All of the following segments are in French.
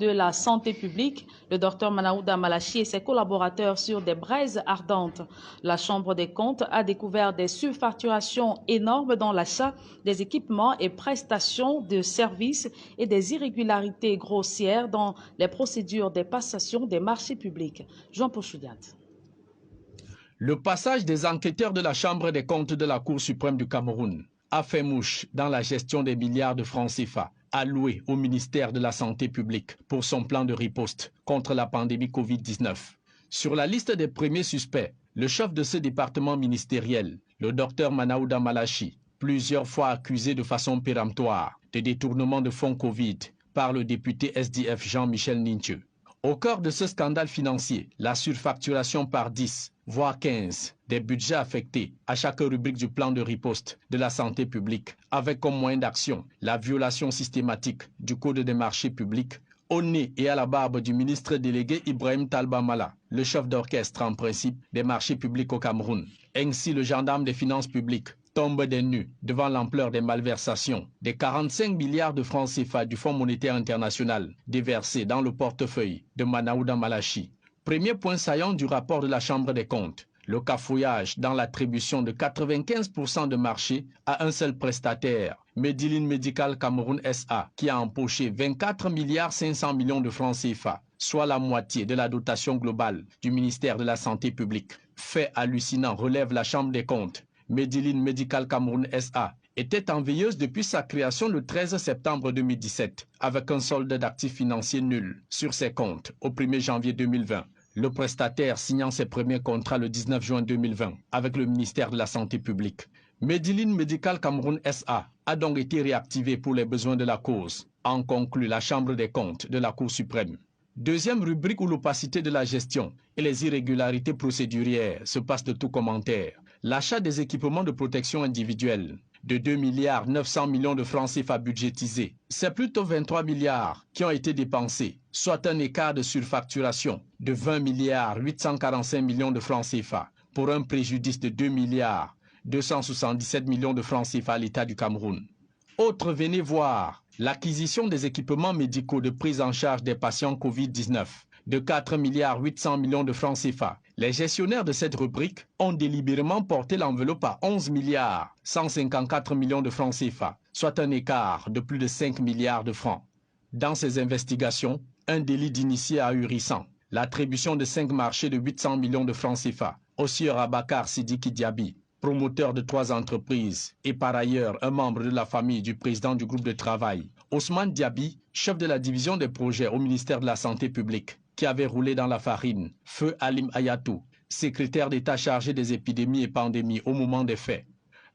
de la santé publique, le docteur Manaouda Malachi et ses collaborateurs sur des braises ardentes. La Chambre des comptes a découvert des surfacturations énormes dans l'achat des équipements et prestations de services et des irrégularités grossières dans les procédures des passations des marchés publics. Jean Pochoudiat. Le passage des enquêteurs de la Chambre des comptes de la Cour suprême du Cameroun a fait mouche dans la gestion des milliards de francs CFA alloués au ministère de la Santé publique pour son plan de riposte contre la pandémie Covid-19. Sur la liste des premiers suspects, le chef de ce département ministériel, le docteur Manaouda Malachi, plusieurs fois accusé de façon péremptoire de détournement de fonds Covid par le député SDF Jean-Michel Ninche. Au cœur de ce scandale financier, la surfacturation par 10, voire 15, des budgets affectés à chaque rubrique du plan de riposte de la santé publique, avec comme moyen d'action la violation systématique du Code des marchés publics, au nez et à la barbe du ministre délégué Ibrahim Talba Mala, le chef d'orchestre en principe des marchés publics au Cameroun. Ainsi, le gendarme des finances publiques tombe des nues devant l'ampleur des malversations des 45 milliards de francs CFA du Fonds monétaire international déversés dans le portefeuille de Manaouda Malachi. Premier point saillant du rapport de la Chambre des comptes, le cafouillage dans l'attribution de 95% de marché à un seul prestataire, Medilin Medical Cameroun SA, qui a empoché 24 milliards 500 millions de francs CFA, soit la moitié de la dotation globale du ministère de la Santé publique. Fait hallucinant, relève la Chambre des comptes. Medilin Medical Cameroun SA était en veilleuse depuis sa création le 13 septembre 2017, avec un solde d'actifs financiers nul sur ses comptes au 1er janvier 2020. Le prestataire signant ses premiers contrats le 19 juin 2020 avec le ministère de la Santé publique. Medilin Medical Cameroun SA a donc été réactivé pour les besoins de la cause, en conclut la Chambre des comptes de la Cour suprême. Deuxième rubrique où l'opacité de la gestion et les irrégularités procédurières se passent de tout commentaire. L'achat des équipements de protection individuelle de 2 milliards 900 millions de francs CFA budgétisés. C'est plutôt 23 milliards qui ont été dépensés, soit un écart de surfacturation de 20 milliards 845 millions de francs CFA pour un préjudice de 2 milliards 277 millions de francs CFA à l'État du Cameroun. Autre, venez voir l'acquisition des équipements médicaux de prise en charge des patients Covid-19 de 4 milliards 800 millions de francs CFA. Les gestionnaires de cette rubrique ont délibérément porté l'enveloppe à 11 milliards 154 millions de francs CFA, soit un écart de plus de 5 milliards de francs. Dans ces investigations, un délit d'initié ahurissant, l'attribution de 5 marchés de 800 millions de francs CFA au sieur Abakar Sidiki Diaby, promoteur de 3 entreprises et par ailleurs un membre de la famille du président du groupe de travail, Ousmane Diaby, chef de la division des projets au ministère de la Santé publique, qui avait roulé dans la farine, Feu Alim Ayatou, secrétaire d'État chargé des épidémies et pandémies au moment des faits.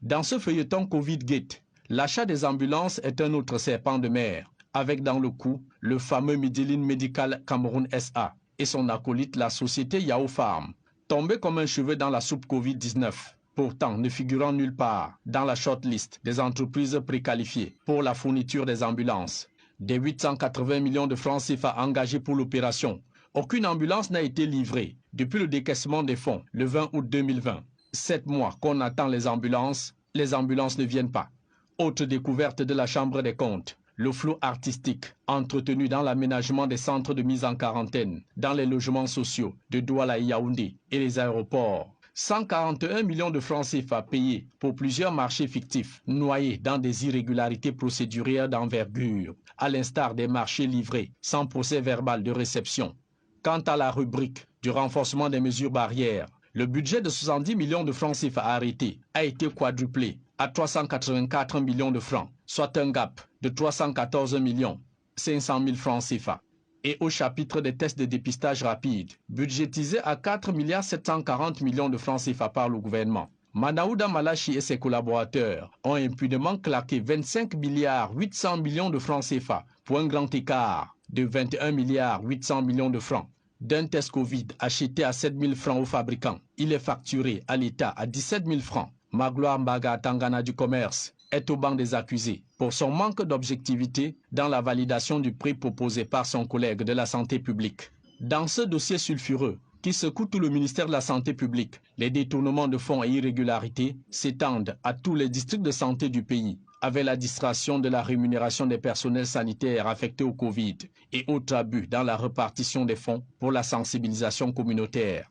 Dans ce feuilleton Covid-Gate, l'achat des ambulances est un autre serpent de mer, avec dans le coup le fameux Medilin Medical Cameroun SA et son acolyte la société Yahoo Farm, tombé comme un cheveu dans la soupe Covid-19. Pourtant ne figurant nulle part dans la shortlist des entreprises préqualifiées pour la fourniture des ambulances. Des 880 millions de francs CFA engagés pour l'opération, aucune ambulance n'a été livrée depuis le décaissement des fonds le 20 août 2020. 7 mois qu'on attend les ambulances ne viennent pas. Autre découverte de la Chambre des comptes, le flou artistique entretenu dans l'aménagement des centres de mise en quarantaine, dans les logements sociaux de Douala et Yaoundé et les aéroports. 141 millions de francs CFA payés pour plusieurs marchés fictifs, noyés dans des irrégularités procédurières d'envergure, à l'instar des marchés livrés sans procès verbal de réception. Quant à la rubrique du renforcement des mesures barrières, le budget de 70 millions de francs CFA arrêté a été quadruplé à 384 millions de francs, soit un gap de 314 millions 500 000 francs CFA. Et au chapitre des tests de dépistage rapide, budgétisé à 4 milliards 740 millions de francs CFA par le gouvernement. Manaouda Malachi et ses collaborateurs ont impunément claqué 25 milliards 800 millions de francs CFA pour un grand écart de 21 milliards 800 millions de francs. D'un test Covid acheté à 7 000 francs aux fabricants, il est facturé à l'État à 17 000 francs. Magloire Mbaga Tangana du commerce est au banc des accusés pour son manque d'objectivité dans la validation du prix proposé par son collègue de la santé publique. Dans ce dossier sulfureux, qui secoue tout le ministère de la Santé publique. Les détournements de fonds et irrégularités s'étendent à tous les districts de santé du pays, avec la distraction de la rémunération des personnels sanitaires affectés au Covid et autres abus dans la répartition des fonds pour la sensibilisation communautaire.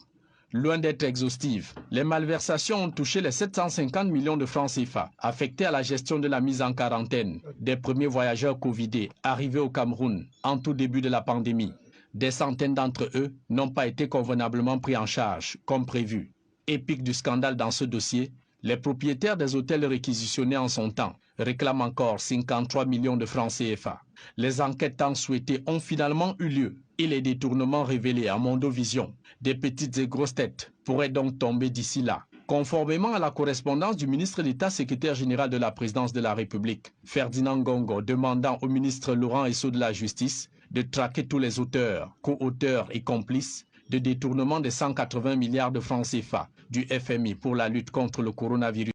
Loin d'être exhaustives, les malversations ont touché les 750 millions de francs CFA affectés à la gestion de la mise en quarantaine des premiers voyageurs covidés arrivés au Cameroun en tout début de la pandémie. Des centaines d'entre eux n'ont pas été convenablement pris en charge, comme prévu. Épique du scandale dans ce dossier, les propriétaires des hôtels réquisitionnés en son temps réclament encore 53 millions de francs CFA. Les enquêtes tant souhaitées ont finalement eu lieu et les détournements révélés à Mondovision des petites et grosses têtes pourraient donc tomber d'ici là. Conformément à la correspondance du ministre d'État secrétaire général de la présidence de la République, Ferdinand Ngongo, demandant au ministre Laurent Esso de la Justice de traquer tous les auteurs, co-auteurs et complices de détournement des 180 milliards de francs CFA du FMI pour la lutte contre le coronavirus.